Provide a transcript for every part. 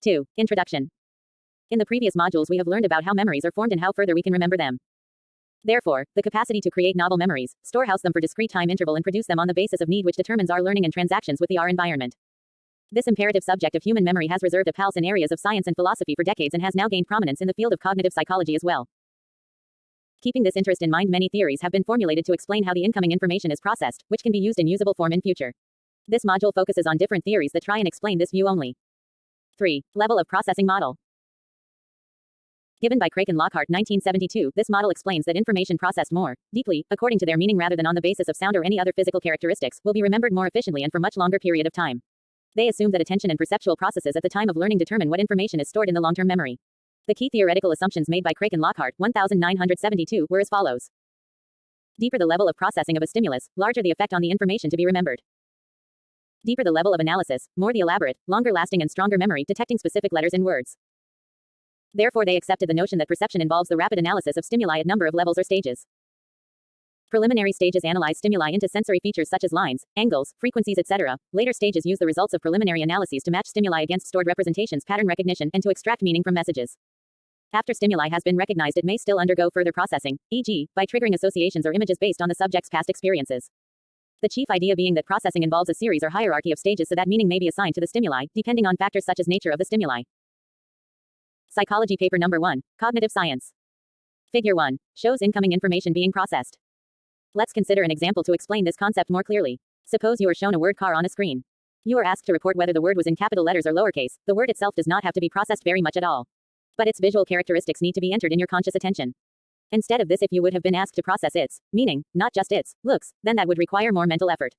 2. Introduction. In the previous modules we have learned about how memories are formed and how further we can remember them. Therefore, the capacity to create novel memories, storehouse them for discrete time interval and produce them on the basis of need which determines our learning and transactions with our environment. This imperative subject of human memory has reserved a place in areas of science and philosophy for decades and has now gained prominence in the field of cognitive psychology as well. Keeping this interest in mind, many theories have been formulated to explain how the incoming information is processed, which can be used in usable form in future. This module focuses on different theories that try and explain this view only. 3. Level of processing model. Given by Craik and Lockhart 1972, this model explains that information processed more deeply, according to their meaning rather than on the basis of sound or any other physical characteristics, will be remembered more efficiently and for much longer period of time. They assume that attention and perceptual processes at the time of learning determine what information is stored in the long-term memory. The key theoretical assumptions made by Craik and Lockhart 1972 were as follows. Deeper the level of processing of a stimulus, larger the effect on the information to be remembered. Deeper the level of analysis, more the elaborate, longer lasting and stronger memory detecting specific letters in words. Therefore they accepted the notion that perception involves the rapid analysis of stimuli at number of levels or stages. Preliminary stages analyze stimuli into sensory features such as lines, angles, frequencies, etc. Later stages use the results of preliminary analyses to match stimuli against stored representations, pattern recognition, and to extract meaning from messages. After stimuli has been recognized, it may still undergo further processing, e.g., by triggering associations or images based on the subject's past experiences. The chief idea being that processing involves a series or hierarchy of stages so that meaning may be assigned to the stimuli, depending on factors such as nature of the stimuli. Psychology paper number 1, Cognitive Science. Figure 1 shows incoming information being processed. Let's consider an example to explain this concept more clearly. Suppose you are shown a word car on a screen. You are asked to report whether the word was in capital letters or lowercase. The word itself does not have to be processed very much at all. But its visual characteristics need to be entered in your conscious attention. Instead of this, if you would have been asked to process its meaning, not just its looks, then that would require more mental effort.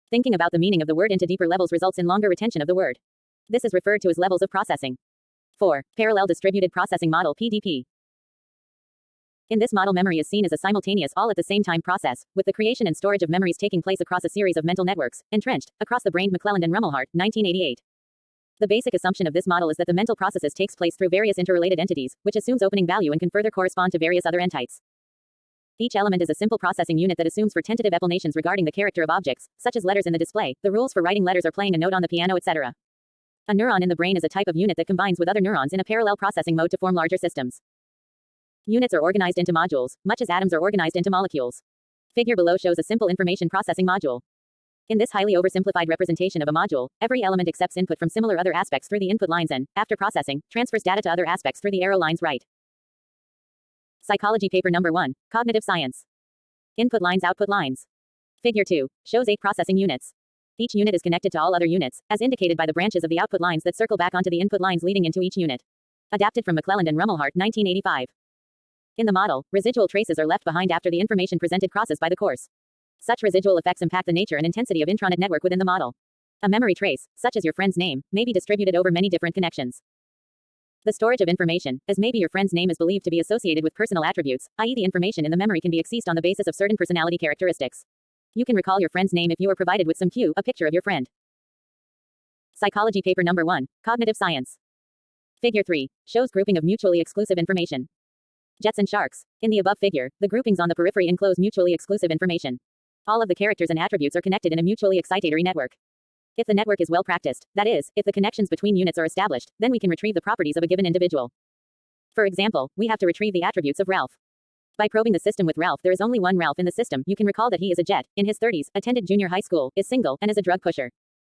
Thinking about the meaning of the word into deeper levels results in longer retention of the word. This is referred to as levels of processing. 4. Parallel Distributed Processing Model PDP. In this model, memory is seen as a simultaneous, all at the same time process, with the creation and storage of memories taking place across a series of mental networks, entrenched across the brain. McClelland and Rumelhart, 1988. The basic assumption of this model is that the mental processes takes place through various interrelated entities, which assumes opening value and can further correspond to various other entities. Each element is a simple processing unit that assumes for tentative explanations regarding the character of objects, such as letters in the display, the rules for writing letters or playing a note on the piano, etc. A neuron in the brain is a type of unit that combines with other neurons in a parallel processing mode to form larger systems. Units are organized into modules, much as atoms are organized into molecules. Figure below shows a simple information processing module. In this highly oversimplified representation of a module, every element accepts input from similar other aspects through the input lines and, after processing, transfers data to other aspects through the arrow lines right. Psychology paper number 1, Cognitive Science. Input lines, output lines. Figure 2 shows 8 processing units. Each unit is connected to all other units, as indicated by the branches of the output lines that circle back onto the input lines leading into each unit. Adapted from McClelland and Rumelhart, 1985. In the model, residual traces are left behind after the information presented crosses by the course. Such residual effects impact the nature and intensity of intranet network within the model. A memory trace, such as your friend's name, may be distributed over many different connections. The storage of information, as maybe your friend's name is believed to be associated with personal attributes, i.e. the information in the memory can be accessed on the basis of certain personality characteristics. You can recall your friend's name if you are provided with some cue, a picture of your friend. Psychology paper number 1, Cognitive Science. Figure 3 shows grouping of mutually exclusive information. Jets and sharks. In the above figure, the groupings on the periphery enclose mutually exclusive information. All of the characters and attributes are connected in a mutually excitatory network. If the network is well practiced, that is, if the connections between units are established, then we can retrieve the properties of a given individual. For example, we have to retrieve the attributes of Ralph. By probing the system with Ralph, there is only one Ralph in the system. You can recall that he is a jet, in his 30s, attended junior high school, is single, and is a drug pusher.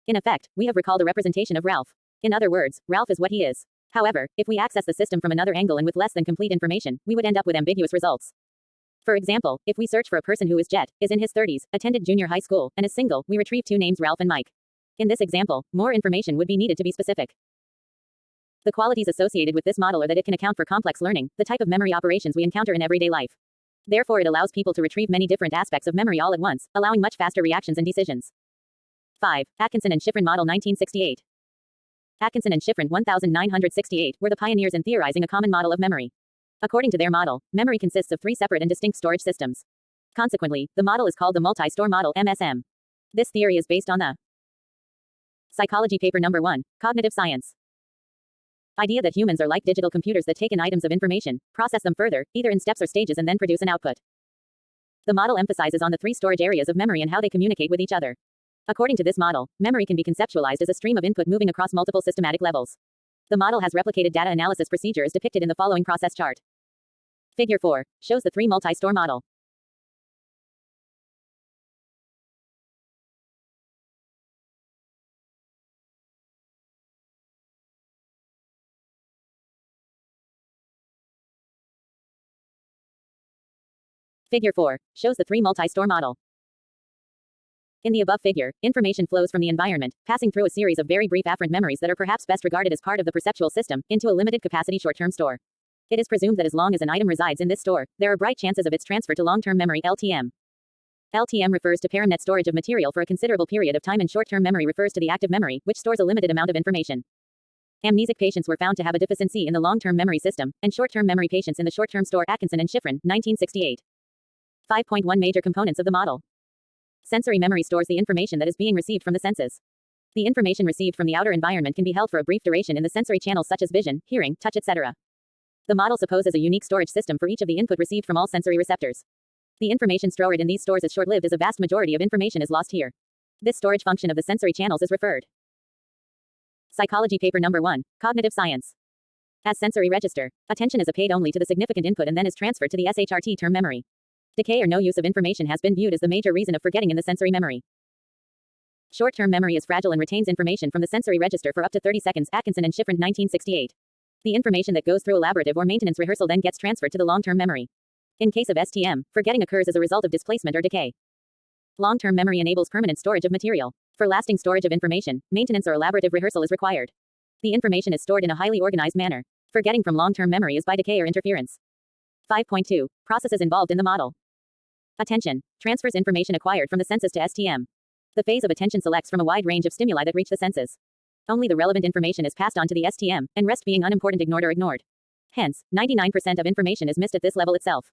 In effect, we have recalled a representation of Ralph. In other words, Ralph is what he is. However, if we access the system from another angle and with less than complete information, we would end up with ambiguous results. For example, if we search for a person who is jet, is in his 30s, attended junior high school, and is single, we retrieve 2 names Ralph and Mike. In this example, more information would be needed to be specific. The qualities associated with this model are that it can account for complex learning, the type of memory operations we encounter in everyday life. Therefore, it allows people to retrieve many different aspects of memory all at once, allowing much faster reactions and decisions. 5. Atkinson and Shiffrin Model 1968. Atkinson and Shiffrin 1968 were the pioneers in theorizing a common model of memory. According to their model, memory consists of 3 separate and distinct storage systems. Consequently, the model is called the multi-store model (MSM). This theory is based on the Psychology paper number 1, Cognitive Science. Idea that humans are like digital computers that take in items of information, process them further, either in steps or stages, and then produce an output. The model emphasizes on the 3 storage areas of memory and how they communicate with each other. According to this model, memory can be conceptualized as a stream of input moving across multiple systematic levels. The model has replicated data analysis procedures depicted in the following process chart. Figure 4 shows the 3 multi-store model. Figure 4 shows the 3 multi-store model. In the above figure, information flows from the environment, passing through a series of very brief afferent memories that are perhaps best regarded as part of the perceptual system, into a limited capacity short-term store. It is presumed that as long as an item resides in this store, there are bright chances of its transfer to long-term memory (LTM). LTM refers to paramnet storage of material for a considerable period of time, and short-term memory refers to the active memory, which stores a limited amount of information. Amnesic patients were found to have a deficiency in the long-term memory system, and short-term memory patients in the short-term store. Atkinson and Shiffrin, 1968. 5.1 Major components of the model. Sensory memory stores the information that is being received from the senses. The information received from the outer environment can be held for a brief duration in the sensory channels such as vision, hearing, touch, etc. The model supposes a unique storage system for each of the input received from all sensory receptors. The information stored in these stores is short-lived, as a vast majority of information is lost here. This storage function of the sensory channels is referred. Psychology paper number 1, Cognitive Science. As sensory register, attention is paid only to the significant input and then is transferred to the SHRT term memory. Decay or no use of information has been viewed as the major reason of forgetting in the sensory memory. Short-term memory is fragile and retains information from the sensory register for up to 30 seconds. Atkinson and Shiffrin, 1968. The information that goes through elaborative or maintenance rehearsal then gets transferred to the long-term memory. In case of STM, forgetting occurs as a result of displacement or decay. Long-term memory enables permanent storage of material. For lasting storage of information, maintenance or elaborative rehearsal is required. The information is stored in a highly organized manner. Forgetting from long-term memory is by decay or interference. 5.2 Processes involved in the model. Attention transfers information acquired from the senses to STM. The phase of attention selects from a wide range of stimuli that reach the senses. Only the relevant information is passed on to the STM, and rest being unimportant ignored or ignored. Hence, 99% of information is missed at this level itself.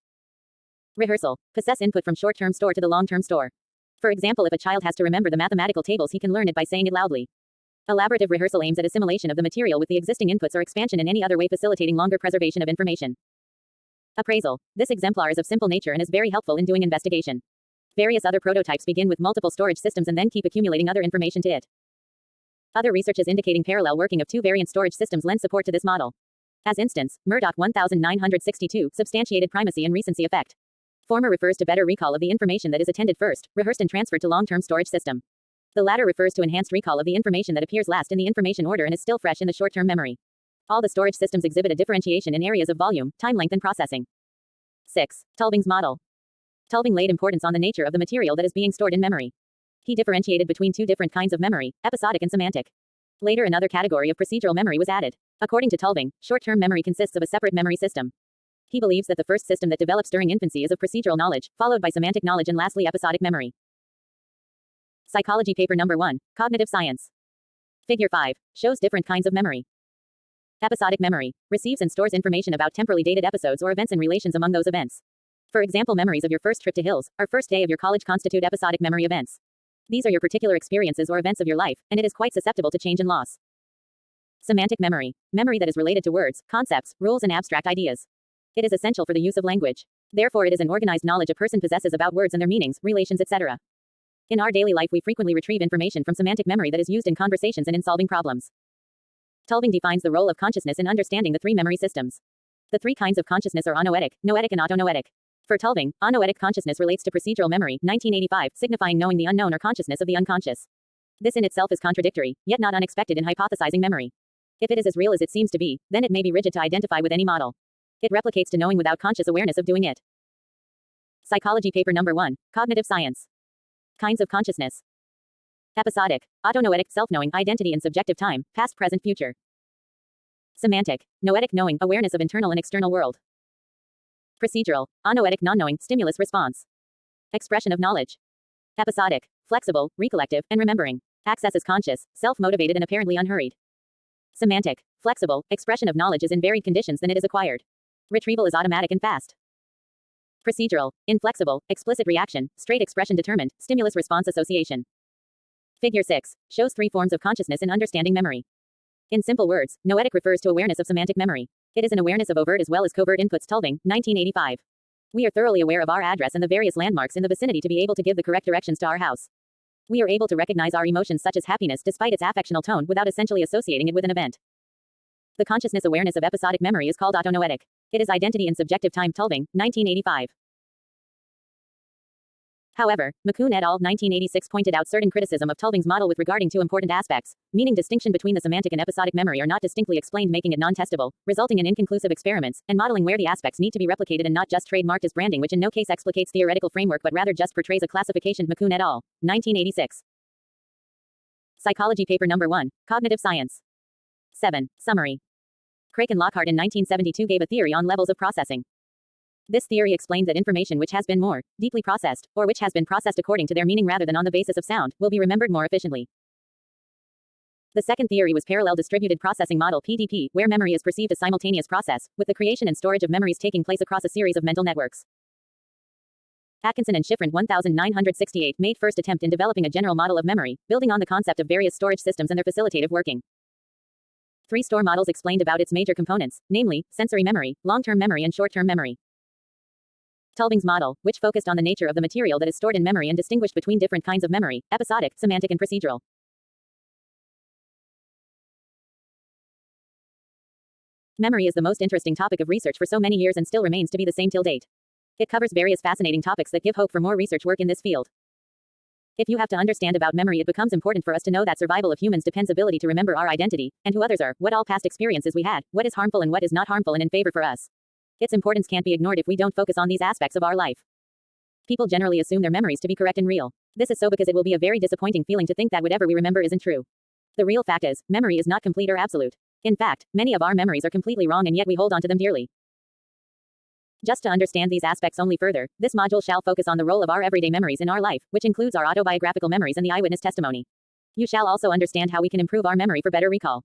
Rehearsal. Possess input from short-term store to the long-term store. For example, if a child has to remember the mathematical tables, he can learn it by saying it loudly. Elaborative rehearsal aims at assimilation of the material with the existing inputs or expansion in any other way facilitating longer preservation of information. Appraisal. This exemplar is of simple nature and is very helpful in doing investigation. Various other prototypes begin with multiple storage systems and then keep accumulating other information to it. Other researches indicating parallel working of two variant storage systems lend support to this model. As instance, Murdoch 1962 substantiated primacy and recency effect. Former refers to better recall of the information that is attended first, rehearsed and transferred to long-term storage system. The latter refers to enhanced recall of the information that appears last in the information order and is still fresh in the short-term memory. All the storage systems exhibit a differentiation in areas of volume, time length and processing. 6. Tulving's model. Tulving laid importance on the nature of the material that is being stored in memory. He differentiated between two different kinds of memory, episodic and semantic. Later another category of procedural memory was added. According to Tulving, short-term memory consists of a separate memory system. He believes that the first system that develops during infancy is of procedural knowledge, followed by semantic knowledge and lastly episodic memory. Psychology paper number 1, Cognitive Science. Figure 5 shows different kinds of memory. Episodic memory receives and stores information about temporally dated episodes or events and relations among those events. For example, memories of your first trip to Hills or first day of your college constitute episodic memory events. These are your particular experiences or events of your life, and it is quite susceptible to change and loss. Semantic memory that is related to words, concepts, rules, and abstract ideas. It is essential for the use of language. Therefore, it is an organized knowledge a person possesses about words and their meanings, relations, etc. In our daily life, we frequently retrieve information from semantic memory that is used in conversations and in solving problems. Tulving defines the role of consciousness in understanding the three memory systems. The three kinds of consciousness are anoetic, noetic, and autonoetic. For Tulving, anoetic consciousness relates to procedural memory, 1985, signifying knowing the unknown or consciousness of the unconscious. This in itself is contradictory, yet not unexpected in hypothesizing memory. If it is as real as it seems to be, then it may be rigid to identify with any model. It replicates to knowing without conscious awareness of doing it. Psychology paper number 1, Cognitive Science. Kinds of consciousness. Episodic, autonoetic, self-knowing, identity and subjective time, past, present, future. Semantic, noetic, knowing, awareness of internal and external world. Procedural, anoetic, non-knowing, stimulus response. Expression of knowledge. Episodic, flexible, recollective, and remembering. Access is conscious, self-motivated and apparently unhurried. Semantic, flexible, expression of knowledge is in varied conditions than it is acquired. Retrieval is automatic and fast. Procedural, inflexible, explicit reaction, straight expression determined, stimulus response association. Figure 6 shows three forms of consciousness in understanding memory. In simple words, noetic refers to awareness of semantic memory. It is an awareness of overt as well as covert inputs. Tulving, 1985. We are thoroughly aware of our address and the various landmarks in the vicinity to be able to give the correct directions to our house. We are able to recognize our emotions such as happiness despite its affectional tone without essentially associating it with an event. The consciousness awareness of episodic memory is called autonoetic. It is identity in subjective time. Tulving, 1985. However, McCune et al. 1986 pointed out certain criticism of Tulving's model with regarding two important aspects, meaning distinction between the semantic and episodic memory are not distinctly explained, making it non-testable, resulting in inconclusive experiments, and modeling where the aspects need to be replicated and not just trademarked as branding, which in no case explicates theoretical framework but rather just portrays a classification. McCune et al. 1986. Psychology paper number 1, Cognitive Science. 7. Summary. Craik and Lockhart in 1972 gave a theory on levels of processing. This theory explained that information which has been more deeply processed, or which has been processed according to their meaning rather than on the basis of sound, will be remembered more efficiently. The second theory was Parallel Distributed Processing Model (PDP), where memory is perceived as simultaneous process, with the creation and storage of memories taking place across a series of mental networks. Atkinson and Schifrin 1968 made first attempt in developing a general model of memory, building on the concept of various storage systems and their facilitative working. 3 STORE models explained about its major components, namely, sensory memory, long-term memory and short-term memory. Tulving's model, which focused on the nature of the material that is stored in memory and distinguished between different kinds of memory, episodic, semantic and procedural. Memory is the most interesting topic of research for so many years and still remains to be the same till date. It covers various fascinating topics that give hope for more research work in this field. If you have to understand about memory, it becomes important for us to know that survival of humans depends ability to remember our identity, and who others are, what all past experiences we had, what is harmful and what is not harmful and in favor for us. Its importance can't be ignored if we don't focus on these aspects of our life. People generally assume their memories to be correct and real. This is so because it will be a very disappointing feeling to think that whatever we remember isn't true. The real fact is, memory is not complete or absolute. In fact, many of our memories are completely wrong and yet we hold on to them dearly. Just to understand these aspects only further, this module shall focus on the role of our everyday memories in our life, which includes our autobiographical memories and the eyewitness testimony. You shall also understand how we can improve our memory for better recall.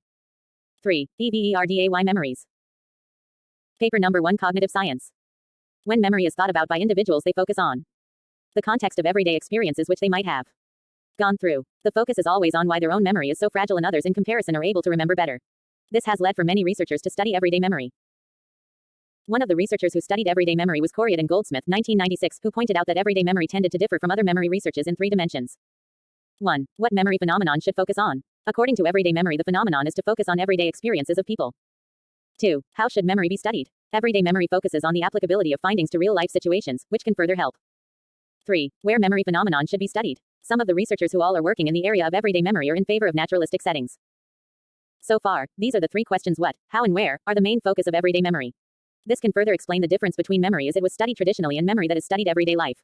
3. EVERDAY memories. Paper number 1, Cognitive Science. When memory is thought about by individuals, they focus on the context of everyday experiences which they might have gone through. The focus is always on why their own memory is so fragile and others in comparison are able to remember better. This has led for many researchers to study everyday memory. One of the researchers who studied everyday memory was Corriott and Goldsmith, 1996, who pointed out that everyday memory tended to differ from other memory researches in 3 dimensions. 1. What memory phenomenon should focus on? According to everyday memory, the phenomenon is to focus on everyday experiences of people. 2. How should memory be studied? Everyday memory focuses on the applicability of findings to real-life situations, which can further help. 3. Where memory phenomenon should be studied? Some of the researchers who all are working in the area of everyday memory are in favor of naturalistic settings. So far, these are the 3 questions: what, how and where, are the main focus of everyday memory. This can further explain the difference between memory as it was studied traditionally and memory that is studied everyday life.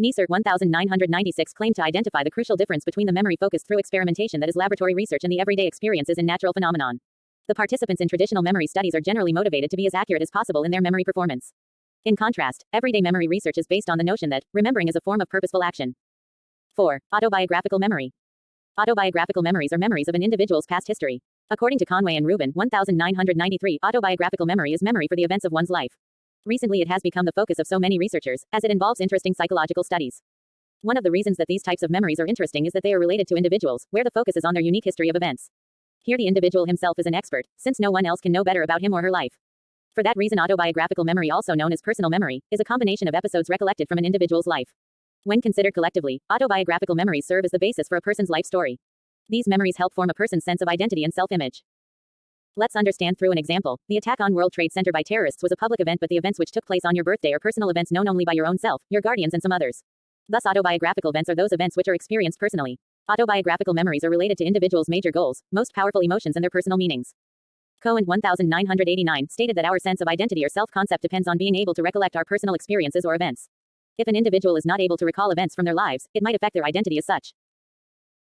Neisert 1996 claimed to identify the crucial difference between the memory focused through experimentation that is laboratory research and the everyday experiences in natural phenomenon. The participants in traditional memory studies are generally motivated to be as accurate as possible in their memory performance. In contrast, everyday memory research is based on the notion that remembering is a form of purposeful action. 4. Autobiographical memory. Autobiographical memories are memories of an individual's past history. According to Conway and Rubin, 1993, autobiographical memory is memory for the events of one's life. Recently, it has become the focus of so many researchers, as it involves interesting psychological studies. One of the reasons that these types of memories are interesting is that they are related to individuals, where the focus is on their unique history of events. Here the individual himself is an expert, since no one else can know better about him or her life. For that reason, autobiographical memory, also known as personal memory, is a combination of episodes recollected from an individual's life. When considered collectively, autobiographical memories serve as the basis for a person's life story. These memories help form a person's sense of identity and self-image. Let's understand through an example. The attack on World Trade Center by terrorists was a public event, but the events which took place on your birthday are personal events known only by your own self, your guardians and some others. Thus, autobiographical events are those events which are experienced personally. Autobiographical memories are related to individuals' major goals, most powerful emotions and their personal meanings. Cohen 1989 stated that our sense of identity or self-concept depends on being able to recollect our personal experiences or events. If an individual is not able to recall events from their lives, it might affect their identity as such.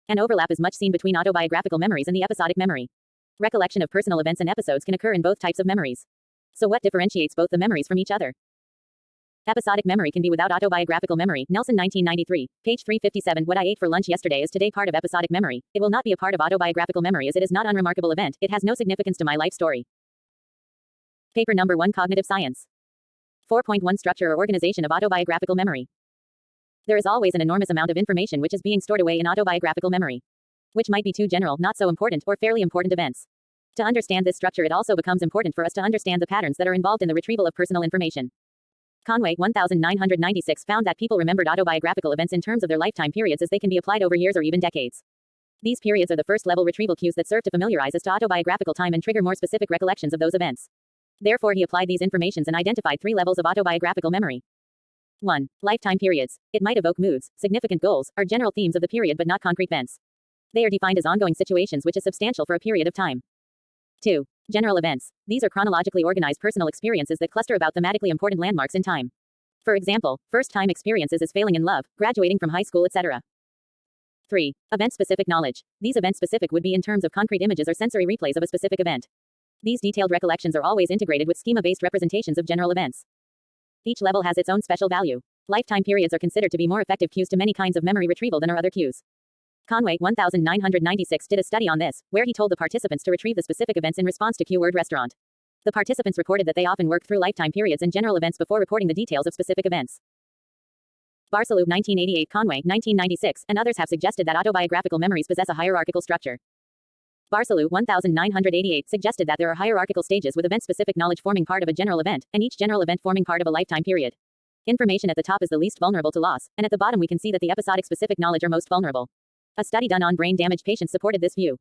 An overlap is much seen between autobiographical memories and the episodic memory. Recollection of personal events and episodes can occur in both types of memories. So what differentiates both the memories from each other? Episodic memory can be without autobiographical memory. Nelson 1993, page 357. What I ate for lunch yesterday is today part of episodic memory. It will not be a part of autobiographical memory as it is not an unremarkable event. It has no significance to my life story. Paper number 1, Cognitive Science. 4.1 Structure or organization of autobiographical memory. There is always an enormous amount of information which is being stored away in autobiographical memory, which might be too general, not so important, or fairly important events. To understand this structure, it also becomes important for us to understand the patterns that are involved in the retrieval of personal information. Conway 1996 found that people remembered autobiographical events in terms of their lifetime periods as they can be applied over years or even decades. These periods are the first-level retrieval cues that serve to familiarize us to autobiographical time and trigger more specific recollections of those events. Therefore, he applied these informations and identified 3 levels of autobiographical memory. 1. Lifetime periods. It might evoke moods, significant goals, or general themes of the period but not concrete events. They are defined as ongoing situations which is substantial for a period of time. 2. General events. These are chronologically organized personal experiences that cluster about thematically important landmarks in time. For example, first-time experiences as failing in love, graduating from high school, etc. 3. Event-specific knowledge. These event-specific would be in terms of concrete images or sensory replays of a specific event. These detailed recollections are always integrated with schema-based representations of general events. Each level has its own special value. Lifetime periods are considered to be more effective cues to many kinds of memory retrieval than are other cues. Conway, 1996, did a study on this, where he told the participants to retrieve the specific events in response to keyword restaurant. The participants reported that they often worked through lifetime periods and general events before reporting the details of specific events. Barcelou, 1988, Conway, 1996, and others have suggested that autobiographical memories possess a hierarchical structure. Barcelou, 1988, suggested that there are hierarchical stages with event-specific knowledge forming part of a general event, and each general event forming part of a lifetime period. Information at the top is the least vulnerable to loss, and at the bottom we can see that the episodic specific knowledge are most vulnerable. A study done on brain damage patients supported this view.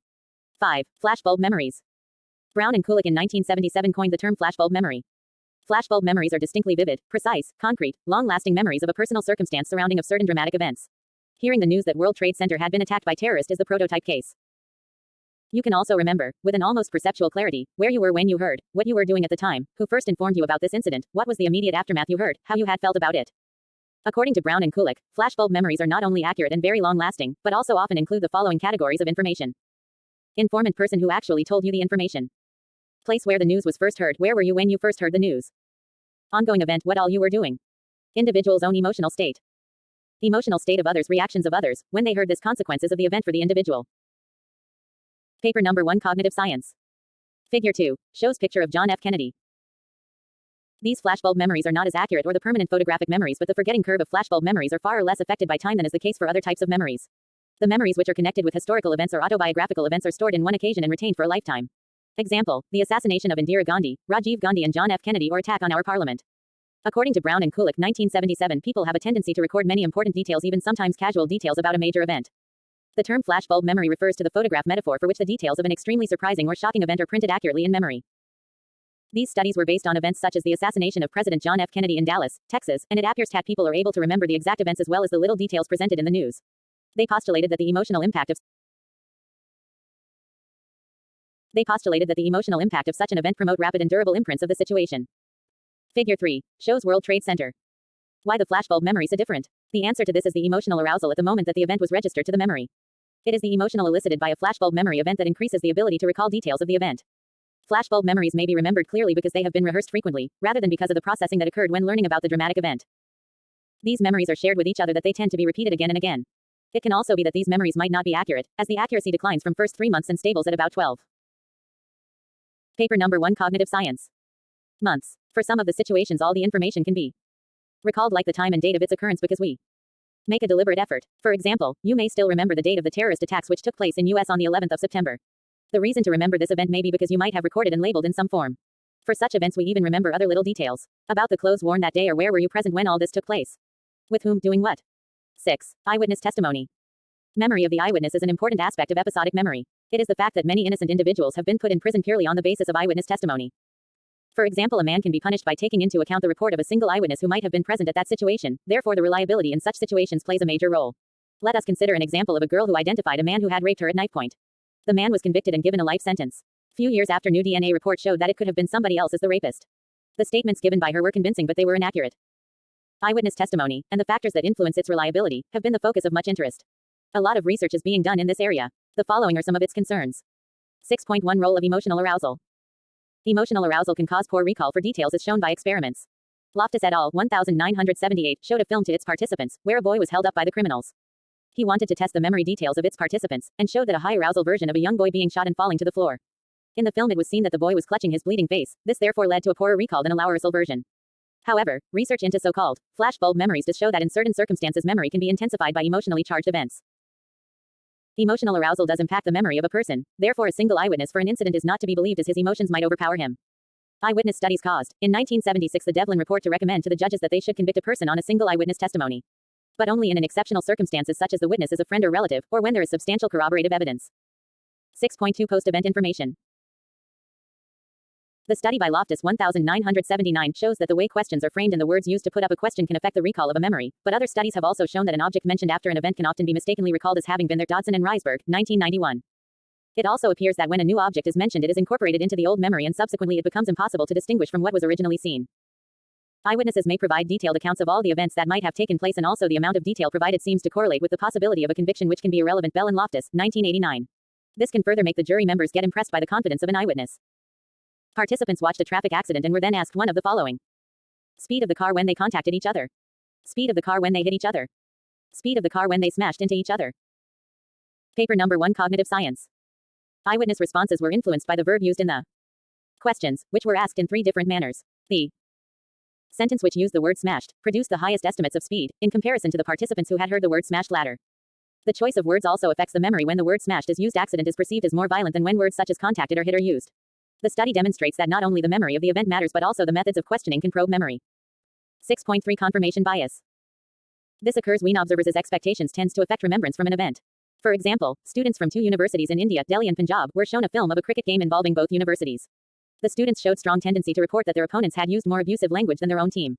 5. Flashbulb memories. Brown and Kulik in 1977 coined the term flashbulb memory. Flashbulb memories are distinctly vivid, precise, concrete, long-lasting memories of a personal circumstance surrounding of certain dramatic events. Hearing the news that World Trade Center had been attacked by terrorists is the prototype case. You can also remember, with an almost perceptual clarity, where you were when you heard, what you were doing at the time, who first informed you about this incident, what was the immediate aftermath you heard, how you had felt about it. According to Brown and Kulik, flashbulb memories are not only accurate and very long-lasting, but also often include the following categories of information. Informant: person who actually told you the information. Place where the news was first heard: where were you when you first heard the news? Ongoing event: what all you were doing. Individual's own emotional state. Emotional state of others: reactions of others, when they heard this, consequences of the event for the individual. Paper number 1, Cognitive Science. Figure 2 shows picture of John F. Kennedy. These flashbulb memories are not as accurate or the permanent photographic memories, but the forgetting curve of flashbulb memories are far or less affected by time than is the case for other types of memories. The memories which are connected with historical events or autobiographical events are stored in one occasion and retained for a lifetime. Example: the assassination of Indira Gandhi, Rajiv Gandhi and John F. Kennedy, or attack on our parliament. According to Brown and Kulik, 1977, people have a tendency to record many important details, even sometimes casual details about a major event. The term flashbulb memory refers to the photograph metaphor for which the details of an extremely surprising or shocking event are printed accurately in memory. These studies were based on events such as the assassination of President John F. Kennedy in Dallas, Texas, and it appears that people are able to remember the exact events as well as the little details presented in the news. They postulated that the emotional impact of such an event promote rapid and durable imprints of the situation. Figure 3 shows World Trade Center. Why the flashbulb memory so different? The answer to this is the emotional arousal at the moment that the event was registered to the memory. It is the emotional elicited by a flashbulb memory event that increases the ability to recall details of the event. Flashbulb memories may be remembered clearly because they have been rehearsed frequently, rather than because of the processing that occurred when learning about the dramatic event. These memories are shared with each other that they tend to be repeated again and again. It can also be that these memories might not be accurate, as the accuracy declines from first 3 months and stables at about 12. Paper number 1, Cognitive Science. Months. For some of the situations, all the information can be recalled, like the time and date of its occurrence, because we make a deliberate effort. For example, you may still remember the date of the terrorist attacks which took place in US on the 11th of September. The reason to remember this event may be because you might have recorded and labeled in some form. For such events, we even remember other little details about the clothes worn that day, or where were you present when all this took place. With whom, doing what. 6. Eyewitness testimony. Memory of the eyewitness is an important aspect of episodic memory. It is the fact that many innocent individuals have been put in prison purely on the basis of eyewitness testimony. For example, a man can be punished by taking into account the report of a single eyewitness who might have been present at that situation, therefore the reliability in such situations plays a major role. Let us consider an example of a girl who identified a man who had raped her at knife point. The man was convicted and given a life sentence. Few years after, new DNA report showed that it could have been somebody else as the rapist. The statements given by her were convincing, but they were inaccurate. Eyewitness testimony, and the factors that influence its reliability, have been the focus of much interest. A lot of research is being done in this area. The following are some of its concerns. 6.1 Role of emotional arousal. Emotional arousal can cause poor recall for details as shown by experiments. Loftus et al. 1978 showed a film to its participants, where a boy was held up by the criminals. He wanted to test the memory details of its participants, and showed that a high arousal version of a young boy being shot and falling to the floor. In the film it was seen that the boy was clutching his bleeding face, this therefore led to a poorer recall than a lower arousal version. However, research into so-called flashbulb memories does show that in certain circumstances memory can be intensified by emotionally charged events. Emotional arousal does impact the memory of a person, therefore a single eyewitness for an incident is not to be believed, as his emotions might overpower him. Eyewitness studies caused, in 1976, the Devlin report to recommend to the judges that they should convict a person on a single eyewitness testimony. but only in exceptional circumstances such as the witness is a friend or relative, or when there is substantial corroborative evidence. 6.2 Post-event information. The study by Loftus 1979 shows that the way questions are framed and the words used to put up a question can affect the recall of a memory, but other studies have also shown that an object mentioned after an event can often be mistakenly recalled as having been there. Dodson and Reisberg, 1991. It also appears that when a new object is mentioned, it is incorporated into the old memory and subsequently it becomes impossible to distinguish from what was originally seen. Eyewitnesses may provide detailed accounts of all the events that might have taken place, and also the amount of detail provided seems to correlate with the possibility of a conviction which can be irrelevant. Bell and Loftus, 1989. This can further make the jury members get impressed by the confidence of an eyewitness. Participants watched a traffic accident and were then asked one of the following. Speed of the car when they contacted each other. Speed of the car when they hit each other. Speed of the car when they smashed into each other. Paper number 1 Cognitive Science. Eyewitness responses were influenced by the verb used in the questions, which were asked in 3 different manners. The sentence which used the word smashed produced the highest estimates of speed, in comparison to the participants who had heard the word smashed latter. The choice of words also affects the memory. When the word smashed is used, accident is perceived as more violent than when words such as contacted or hit are used. The study demonstrates that not only the memory of the event matters, but also the methods of questioning can probe memory. 6.3 Confirmation bias. This occurs when observers' expectations tends to affect remembrance from an event. For example, students from 2 universities in India, Delhi and Punjab, were shown a film of a cricket game involving both universities. The students showed strong tendency to report that their opponents had used more abusive language than their own team.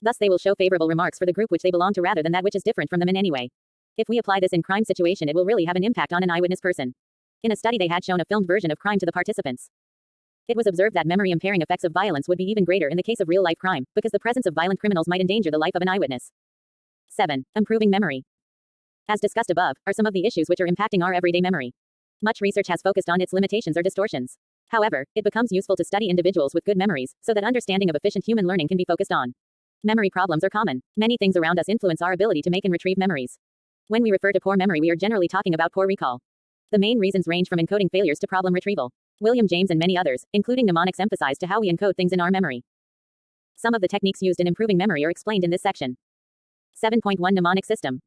Thus they will show favorable remarks for the group which they belong to rather than that which is different from them in any way. If we apply this in crime situation, it will really have an impact on an eyewitness person. In a study they had shown a filmed version of crime to the participants. It was observed that memory impairing effects of violence would be even greater in the case of real-life crime, because the presence of violent criminals might endanger the life of an eyewitness. 7. Improving memory. As discussed above, are some of the issues which are impacting our everyday memory. Much research has focused on its limitations or distortions. However, it becomes useful to study individuals with good memories, so that understanding of efficient human learning can be focused on. Memory problems are common. Many things around us influence our ability to make and retrieve memories. When we refer to poor memory, we are generally talking about poor recall. The main reasons range from encoding failures to problem retrieval. William James and many others, including mnemonics, emphasized to how we encode things in our memory. Some of the techniques used in improving memory are explained in this section. 7.1 Mnemonic System.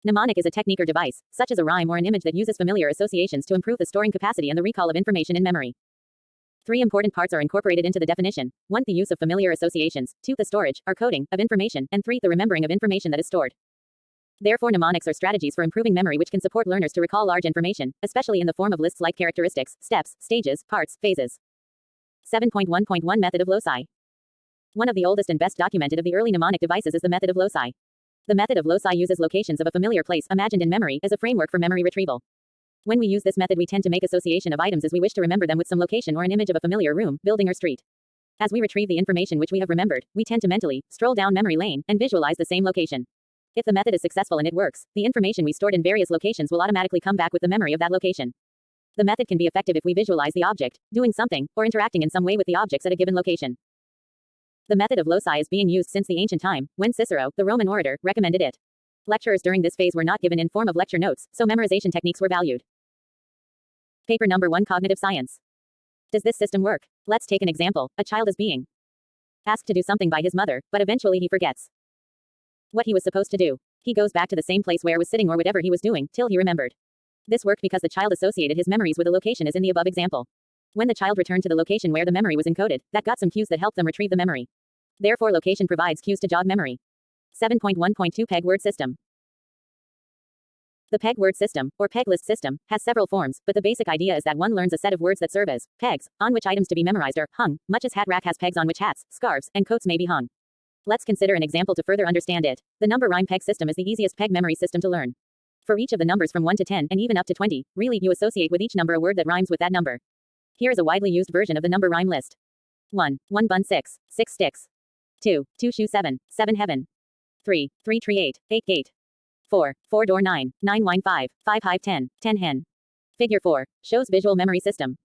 Mnemonic is a technique or device, such as a rhyme or an image, that uses familiar associations to improve the storing capacity and the recall of information in memory. 3 important parts are incorporated into the definition. 1. The use of familiar associations. 2. The storage, or coding, of information. And 3. The remembering of information that is stored. Therefore, mnemonics are strategies for improving memory which can support learners to recall large information, especially in the form of lists like characteristics, steps, stages, parts, phases. 7.1.1 Method of loci. One of the oldest and best documented of the early mnemonic devices is the method of loci. The method of loci uses locations of a familiar place, imagined in memory, as a framework for memory retrieval. When we use this method, we tend to make association of items as we wish to remember them with some location or an image of a familiar room, building, or street. As we retrieve the information which we have remembered, we tend to mentally stroll down memory lane and visualize the same location. If the method is successful and it works, the information we stored in various locations will automatically come back with the memory of that location. The method can be effective if we visualize the object, doing something, or interacting in some way with the objects at a given location. The method of loci is being used since the ancient time, when Cicero, the Roman orator, recommended it. Lecturers during this phase were not given in form of lecture notes, so memorization techniques were valued. Paper number 1 Cognitive Science. Does this system work? Let's take an example. A child is being asked to do something by his mother, but eventually he forgets what he was supposed to do. He goes back to the same place where he was sitting or whatever he was doing, till he remembered. This worked because the child associated his memories with a location as in the above example. When the child returned to the location where the memory was encoded, that got some cues that helped them retrieve the memory. Therefore, location provides cues to jog memory. 7.1.2 Peg Word System. The peg word system, or peg list system, has several forms, but the basic idea is that one learns a set of words that serve as pegs, on which items to be memorized are hung, much as hat rack has pegs on which hats, scarves, and coats may be hung. Let's consider an example to further understand it. The number rhyme peg system is the easiest peg memory system to learn. For each of the numbers from 1 to 10 and even up to 20, really you associate with each number a word that rhymes with that number. Here is a widely used version of the number rhyme list. 1 bun 6 sticks. 2 shoe 7 heaven. 3 tree 8 gate. 4 door 9 wine 5 hive 10 hen. Figure 4 shows visual memory system.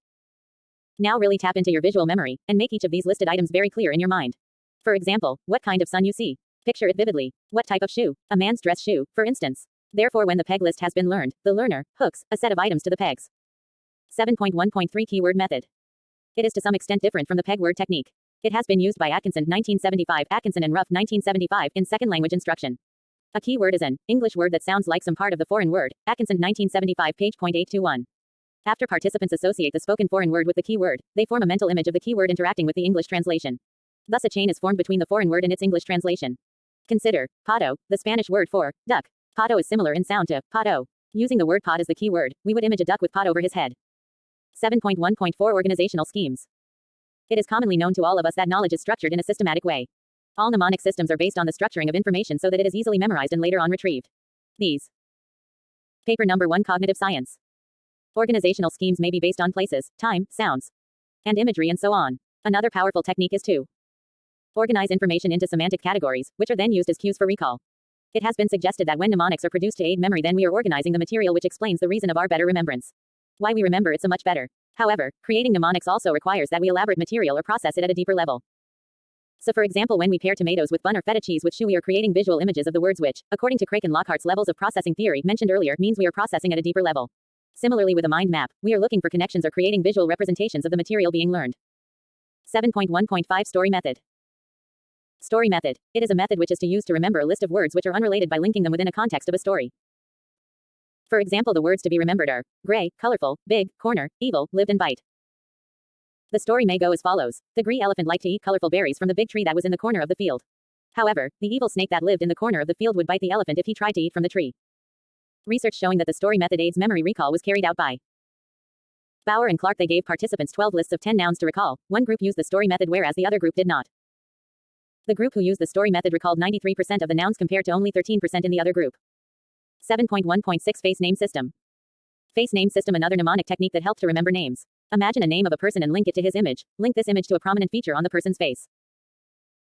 Now really tap into your visual memory and make each of these listed items very clear in your mind. For example, what kind of sun you see. Picture it vividly. What type of shoe? A man's dress shoe, for instance. Therefore, when the peg list has been learned, the learner hooks a set of items to the pegs. 7.1.3 Keyword Method. It is to some extent different from the peg word technique. It has been used by Atkinson 1975, Atkinson and Ruff 1975 in second language instruction. A keyword is an English word that sounds like some part of the foreign word. Atkinson 1975 page .821. After participants associate the spoken foreign word with the keyword, they form a mental image of the keyword interacting with the English translation. Thus a chain is formed between the foreign word and its English translation. Consider pato, the Spanish word for duck. Pato is similar in sound to pato. Using the word pot as the key word, we would image a duck with pot over his head. 7.1.4 Organizational schemes. It is commonly known to all of us that knowledge is structured in a systematic way. All mnemonic systems are based on the structuring of information so that it is easily memorized and later on retrieved. These. Paper number 1 Cognitive Science. Organizational schemes may be based on places, time, sounds, and imagery and so on. Another powerful technique is to organize information into semantic categories, which are then used as cues for recall. It has been suggested that when mnemonics are produced to aid memory, then we are organizing the material which explains the reason of our better remembrance. Why we remember it so much better. However, creating mnemonics also requires that we elaborate material or process it at a deeper level. So for example, when we pair tomatoes with bun or feta cheese with choux, we are creating visual images of the words which, according to Craik and Lockhart's levels of processing theory mentioned earlier, means we are processing at a deeper level. Similarly with a mind map, we are looking for connections or creating visual representations of the material being learned. 7.1.5 Story Method. Story method. It is a method which is to use to remember a list of words which are unrelated by linking them within a context of a story. For example, the words to be remembered are gray, colorful, big, corner, evil, lived and bite. The story may go as follows. The grey elephant liked to eat colorful berries from the big tree that was in the corner of the field. However, the evil snake that lived in the corner of the field would bite the elephant if he tried to eat from the tree. Research showing that the story method aids memory recall was carried out by Bauer and Clark. They gave participants 12 lists of 10 nouns to recall. One group used the story method whereas the other group did not. The group who used the story method recalled 93% of the nouns compared to only 13% in the other group. 7.1.6 Face Name System. Face name system. Another mnemonic technique that helped to remember names. Imagine a name of a person and link it to his image. Link this image to a prominent feature on the person's face.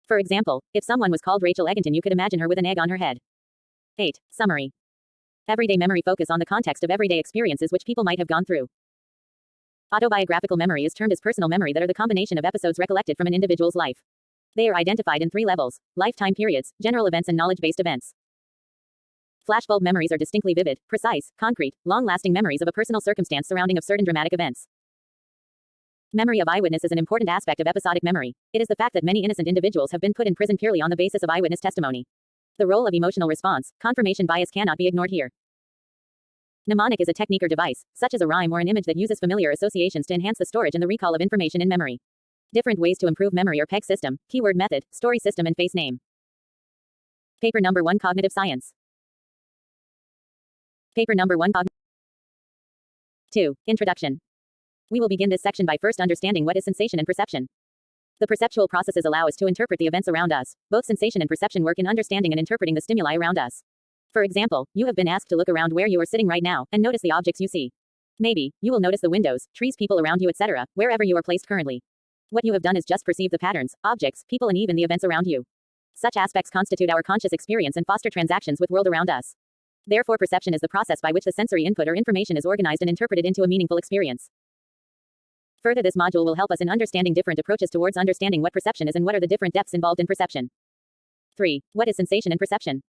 For example, if someone was called Rachel Egginton, you could imagine her with an egg on her head. 8. Summary. Everyday memory. Focus on the context of everyday experiences which people might have gone through. Autobiographical memory is termed as personal memory that are the combination of episodes recollected from an individual's life. They are identified in 3 levels: lifetime periods, general events, and knowledge-based events. Flashbulb memories are distinctly vivid, precise, concrete, long-lasting memories of a personal circumstance surrounding of certain dramatic events. Memory of eyewitness is an important aspect of episodic memory. It is the fact that many innocent individuals have been put in prison purely on the basis of eyewitness testimony. The role of emotional response, confirmation bias cannot be ignored here. Mnemonic is a technique or device, such as a rhyme or an image that uses familiar associations to enhance the storage and the recall of information in memory. Different ways to improve memory are PEG system, keyword method, story system, and face name. Paper number 1 Cognitive Science. Paper number 1 2. Introduction. We will begin this section by first understanding what is sensation and perception. The perceptual processes allow us to interpret the events around us. Both sensation and perception work in understanding and interpreting the stimuli around us. For example, you have been asked to look around where you are sitting right now and notice the objects you see. Maybe, you will notice the windows, trees, people around you, etc., wherever you are placed currently. What you have done is just perceive the patterns, objects, people, and even the events around you. Such aspects constitute our conscious experience and foster transactions with world around us. Therefore, perception is the process by which the sensory input or information is organized and interpreted into a meaningful experience. Further, this module will help us in understanding different approaches towards understanding what perception is and what are the different depths involved in perception. 3. What is sensation and perception?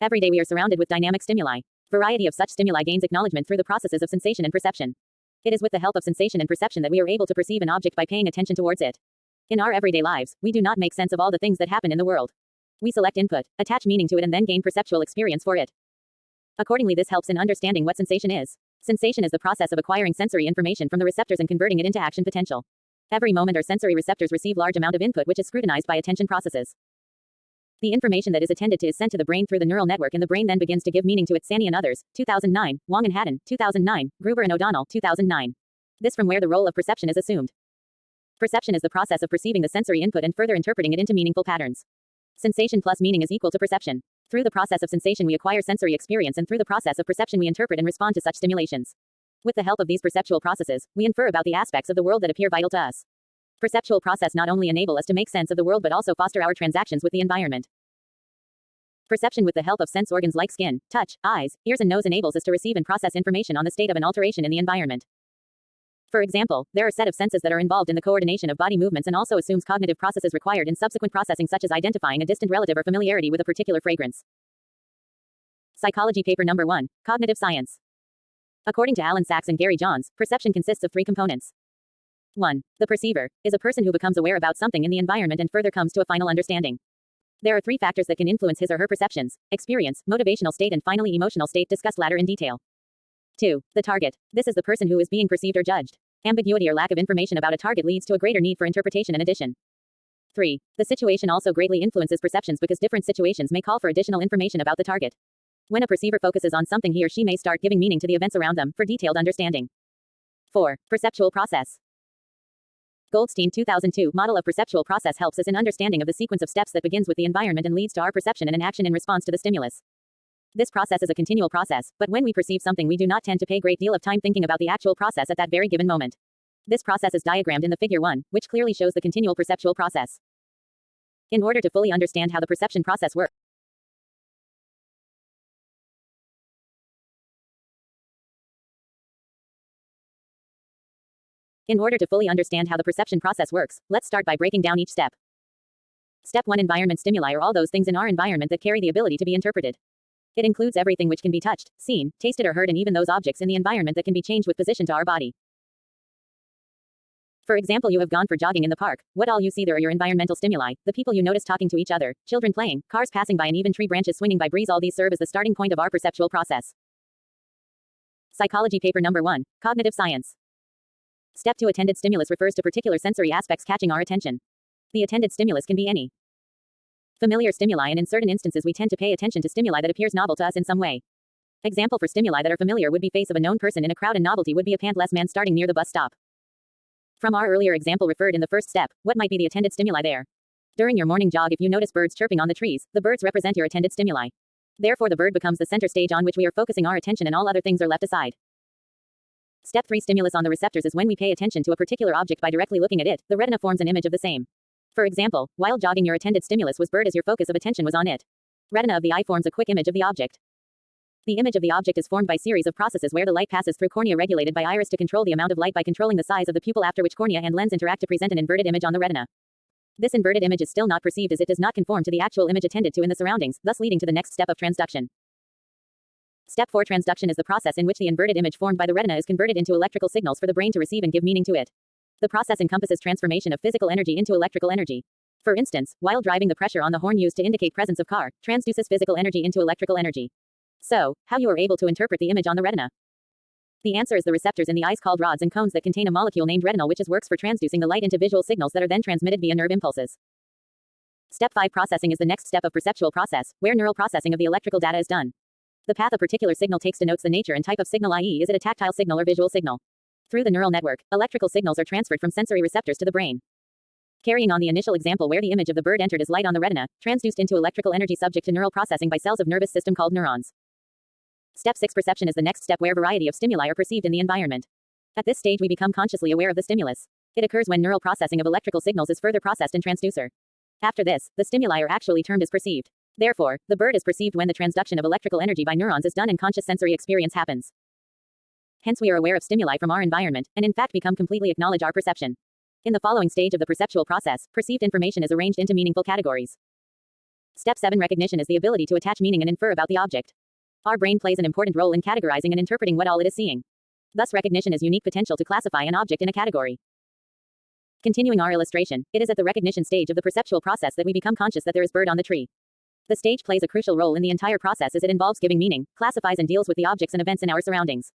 Every day we are surrounded with dynamic stimuli. Variety of such stimuli gains acknowledgement through the processes of sensation and perception. It is with the help of sensation and perception that we are able to perceive an object by paying attention towards it. In our everyday lives, we do not make sense of all the things that happen in the world. We select input, attach meaning to it, and then gain perceptual experience for it. Accordingly, this helps in understanding what sensation is. Sensation is the process of acquiring sensory information from the receptors and converting it into action potential. Every moment our sensory receptors receive large amount of input which is scrutinized by attention processes. The information that is attended to is sent to the brain through the neural network, and the brain then begins to give meaning to it. Sani and others, 2009, Wong and Haddon, 2009, Gruber and O'Donnell, 2009. This from where the role of perception is assumed. Perception is the process of perceiving the sensory input and further interpreting it into meaningful patterns. Sensation plus meaning is equal to perception. Through the process of sensation we acquire sensory experience, and through the process of perception we interpret and respond to such stimulations. With the help of these perceptual processes, we infer about the aspects of the world that appear vital to us. Perceptual process not only enable us to make sense of the world but also foster our transactions with the environment. Perception with the help of sense organs like skin, touch, eyes, ears, and nose enables us to receive and process information on the state of an alteration in the environment. For example, there are a set of senses that are involved in the coordination of body movements and also assumes cognitive processes required in subsequent processing, such as identifying a distant relative or familiarity with a particular fragrance. Psychology paper number 1, Cognitive Science. According to Alan Sachs and Gary Johns, perception consists of 3 components. 1. The perceiver is a person who becomes aware about something in the environment and further comes to a final understanding. There are 3 factors that can influence his or her perceptions: experience, motivational state, and finally emotional state, discussed latter in detail. 2. The target. This is the person who is being perceived or judged. Ambiguity or lack of information about a target leads to a greater need for interpretation and addition. 3. The situation also greatly influences perceptions because different situations may call for additional information about the target. When a perceiver focuses on something, he or she may start giving meaning to the events around them for detailed understanding. 4. Perceptual process. Goldstein 2002 model of perceptual process helps us in understanding of the sequence of steps that begins with the environment and leads to our perception and an action in response to the stimulus. This process is a continual process, but when we perceive something, we do not tend to pay a great deal of time thinking about the actual process at that very given moment. This process is diagrammed in the figure 1, which clearly shows the continual perceptual process. In order to fully understand how the perception process works, let's start by breaking down each step. Step 1. Environment stimuli are all those things in our environment that carry the ability to be interpreted. It includes everything which can be touched, seen, tasted or heard, and even those objects in the environment that can be changed with position to our body. For example, you have gone for jogging in the park. What all you see there are your environmental stimuli, the people you notice talking to each other, children playing, cars passing by, and even tree branches swinging by breeze. All these serve as the starting point of our perceptual process. Psychology paper number 1, Cognitive Science. Step 2. Attended stimulus refers to particular sensory aspects catching our attention. The attended stimulus can be any familiar stimuli, and in certain instances we tend to pay attention to stimuli that appears novel to us in some way. Example for stimuli that are familiar would be face of a known person in a crowd, and novelty would be a pantless man starting near the bus stop. From our earlier example referred in the first step, what might be the attended stimuli there? During your morning jog, if you notice birds chirping on the trees, the birds represent your attended stimuli. Therefore, the bird becomes the center stage on which we are focusing our attention, and all other things are left aside. Step 3. Stimulus on the receptors is when we pay attention to a particular object by directly looking at it. The retina forms an image of the same. For example, while jogging, your attended stimulus was bird as your focus of attention was on it. Retina of the eye forms a quick image of the object. The image of the object is formed by series of processes where the light passes through cornea regulated by iris to control the amount of light by controlling the size of the pupil, after which cornea and lens interact to present an inverted image on the retina. This inverted image is still not perceived as it does not conform to the actual image attended to in the surroundings, thus leading to the next step of transduction. Step 4. Transduction is the process in which the inverted image formed by the retina is converted into electrical signals for the brain to receive and give meaning to it. The process encompasses transformation of physical energy into electrical energy. For instance, while driving, the pressure on the horn used to indicate presence of car transduces physical energy into electrical energy. So, how you are able to interpret the image on the retina? The answer is the receptors in the eyes called rods and cones that contain a molecule named retinal, which works for transducing the light into visual signals that are then transmitted via nerve impulses. Step 5. Processing is the next step of perceptual process, where neural processing of the electrical data is done. The path a particular signal takes denotes the nature and type of signal, i.e., is it a tactile signal or visual signal. Through the neural network, electrical signals are transferred from sensory receptors to the brain. Carrying on the initial example where the image of the bird entered as light on the retina, transduced into electrical energy subject to neural processing by cells of nervous system called neurons. Step 6. Perception is the next step where a variety of stimuli are perceived in the environment. At this stage we become consciously aware of the stimulus. It occurs when neural processing of electrical signals is further processed in transducer. After this, the stimuli are actually termed as perceived. Therefore, the bird is perceived when the transduction of electrical energy by neurons is done and conscious sensory experience happens. Hence we are aware of stimuli from our environment, and in fact become completely acknowledge our perception. In the following stage of the perceptual process, perceived information is arranged into meaningful categories. Step 7. Recognition is the ability to attach meaning and infer about the object. Our brain plays an important role in categorizing and interpreting what all it is seeing. Thus, recognition is unique potential to classify an object in a category. Continuing our illustration, it is at the recognition stage of the perceptual process that we become conscious that there is bird on the tree. The stage plays a crucial role in the entire process as it involves giving meaning, classifies and deals with the objects and events in our surroundings.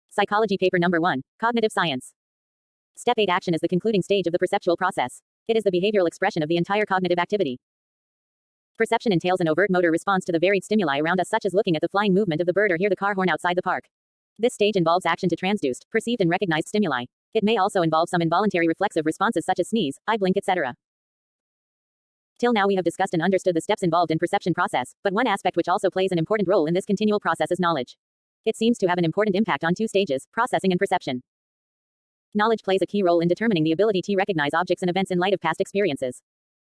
Psychology paper number 1, Cognitive Science. Step 8. Action is the concluding stage of the perceptual process. It is the behavioral expression of the entire cognitive activity. Perception entails an overt motor response to the varied stimuli around us, such as looking at the flying movement of the bird or hear the car horn outside the park. This stage involves action to transduced, perceived and recognized stimuli. It may also involve some involuntary reflexive responses such as sneeze, eye blink, etc. Till now we have discussed and understood the steps involved in perception process, but one aspect which also plays an important role in this continual process is knowledge. It seems to have an important impact on two stages, processing and perception. Knowledge plays a key role in determining the ability to recognize objects and events in light of past experiences.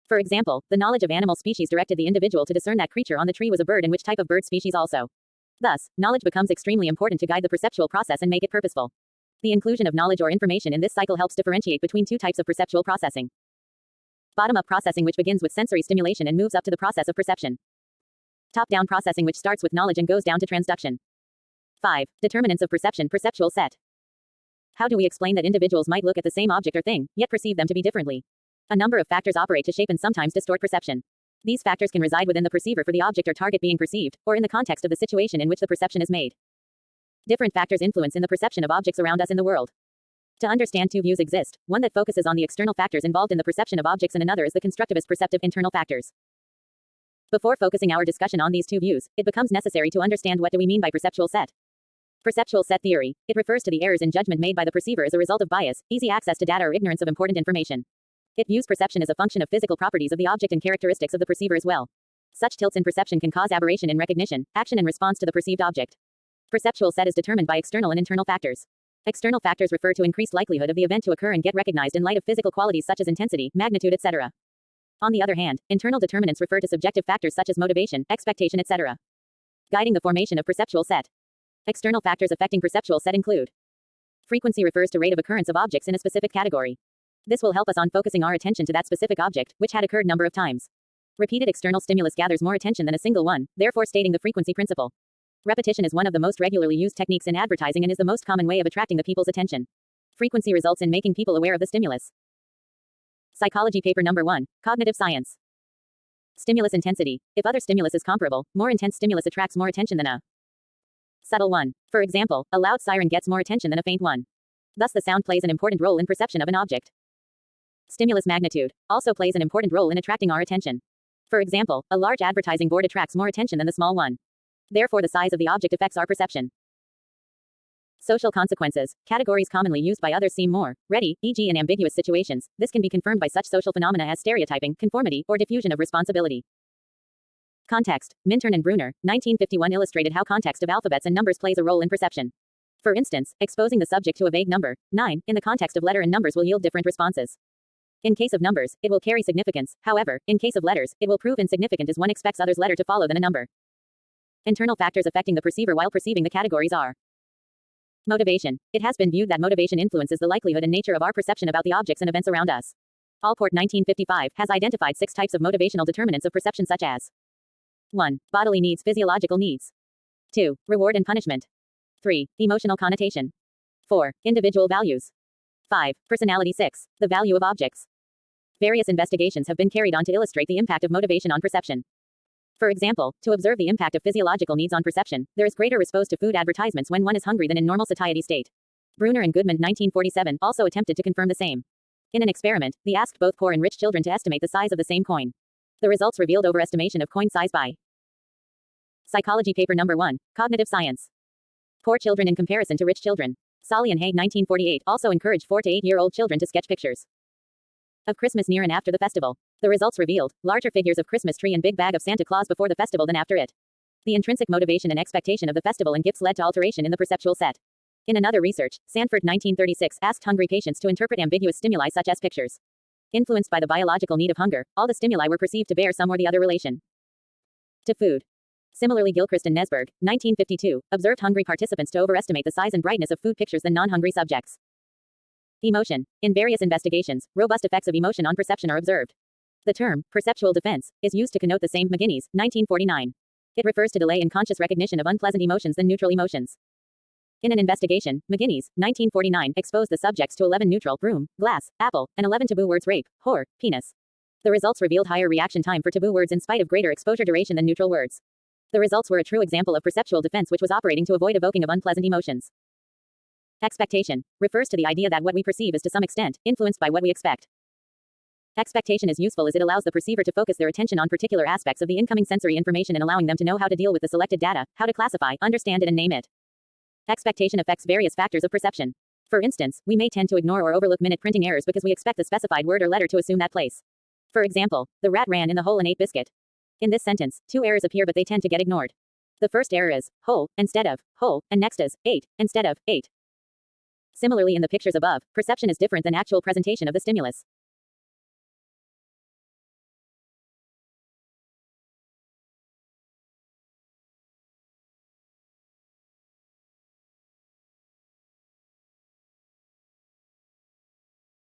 For example, the knowledge of animal species directed the individual to discern that creature on the tree was a bird and which type of bird species also. Thus, knowledge becomes extremely important to guide the perceptual process and make it purposeful. The inclusion of knowledge or information in this cycle helps differentiate between two types of perceptual processing. Bottom-up processing, which begins with sensory stimulation and moves up to the process of perception. Top-down processing, which starts with knowledge and goes down to transduction. 5. Determinants of perception, perceptual set. How do we explain that individuals might look at the same object or thing, yet perceive them to be differently? A number of factors operate to shape and sometimes distort perception. These factors can reside within the perceiver for the object or target being perceived, or in the context of the situation in which the perception is made. Different factors influence in the perception of objects around us in the world. To understand, two views exist, one that focuses on the external factors involved in the perception of objects and another is the constructivist perceptive internal factors. Before focusing our discussion on these two views, it becomes necessary to understand what do we mean by perceptual set. Perceptual set theory. It refers to the errors in judgment made by the perceiver as a result of bias, easy access to data or ignorance of important information. It views perception as a function of physical properties of the object and characteristics of the perceiver as well. Such tilts in perception can cause aberration in recognition, action and response to the perceived object. Perceptual set is determined by external and internal factors. External factors refer to increased likelihood of the event to occur and get recognized in light of physical qualities such as intensity, magnitude, etc. On the other hand, internal determinants refer to subjective factors such as motivation, expectation, etc. Guiding the formation of perceptual set. External factors affecting perceptual set include: frequency refers to rate of occurrence of objects in a specific category. This will help us on focusing our attention to that specific object, which had occurred number of times. Repeated external stimulus gathers more attention than a single one, therefore stating the frequency principle. Repetition is one of the most regularly used techniques in advertising and is the most common way of attracting the people's attention. Frequency results in making people aware of the stimulus. Psychology paper number 1, Cognitive Science. Stimulus intensity. If other stimulus is comparable, more intense stimulus attracts more attention than a subtle one. For example, a loud siren gets more attention than a faint one. Thus the sound plays an important role in perception of an object. Stimulus magnitude also plays an important role in attracting our attention. For example, a large advertising board attracts more attention than the small one. Therefore, the size of the object affects our perception. Social consequences. Categories commonly used by others seem more ready, e.g. in ambiguous situations. This can be confirmed by such social phenomena as stereotyping, conformity, or diffusion of responsibility. Context. Minturn and Bruner, 1951 illustrated how context of alphabets and numbers plays a role in perception. For instance, exposing the subject to a vague number, 9, in the context of letter and numbers will yield different responses. In case of numbers, it will carry significance. However, in case of letters, it will prove insignificant as one expects others' letter to follow than a number. Internal factors affecting the perceiver while perceiving the categories are: motivation. It has been viewed that motivation influences the likelihood and nature of our perception about the objects and events around us. Allport 1955 has identified 6 types of motivational determinants of perception such as: 1. Bodily needs, physiological needs. 2. Reward and punishment. 3. Emotional connotation. 4. Individual values. 5. Personality. 6. The value of objects. Various investigations have been carried on to illustrate the impact of motivation on perception. For example, to observe the impact of physiological needs on perception, there is greater response to food advertisements when one is hungry than in normal satiety state. Bruner and Goodman 1947 also attempted to confirm the same. In an experiment, they asked both poor and rich children to estimate the size of the same coin. The results revealed overestimation of coin size by Psychology paper number 1, Cognitive Science. Poor children in comparison to rich children. Solly and Hay 1948 also encouraged 4 to 8-year-old children to sketch pictures of Christmas near and after the festival. The results revealed larger figures of Christmas tree and big bag of Santa Claus before the festival than after it. The intrinsic motivation and expectation of the festival and gifts led to alteration in the perceptual set. In another research, Sanford 1936 asked hungry patients to interpret ambiguous stimuli such as pictures. Influenced by the biological need of hunger, all the stimuli were perceived to bear some or the other relation to food. Similarly, Gilchrist and Nesberg, 1952, observed hungry participants to overestimate the size and brightness of food pictures than non-hungry subjects. Emotion. In various investigations, robust effects of emotion on perception are observed. The term, perceptual defense, is used to connote the same. McGuinness, 1949. It refers to delay in conscious recognition of unpleasant emotions than neutral emotions. In an investigation, McGuinness, 1949, exposed the subjects to 11 neutral, room, glass, apple, and 11 taboo words, rape, whore, penis. The results revealed higher reaction time for taboo words in spite of greater exposure duration than neutral words. The results were a true example of perceptual defense which was operating to avoid evoking of unpleasant emotions. Expectation refers to the idea that what we perceive is to some extent influenced by what we expect. Expectation is useful as it allows the perceiver to focus their attention on particular aspects of the incoming sensory information and allowing them to know how to deal with the selected data, how to classify, understand it and name it. Expectation affects various factors of perception. For instance, we may tend to ignore or overlook minute printing errors because we expect the specified word or letter to assume that place. For example, the rat ran in the hole and ate biscuit. In this sentence, 2 errors appear but they tend to get ignored. The first error is hole instead of hole, and next is ate instead of ate. Similarly, in the pictures above, perception is different than actual presentation of the stimulus.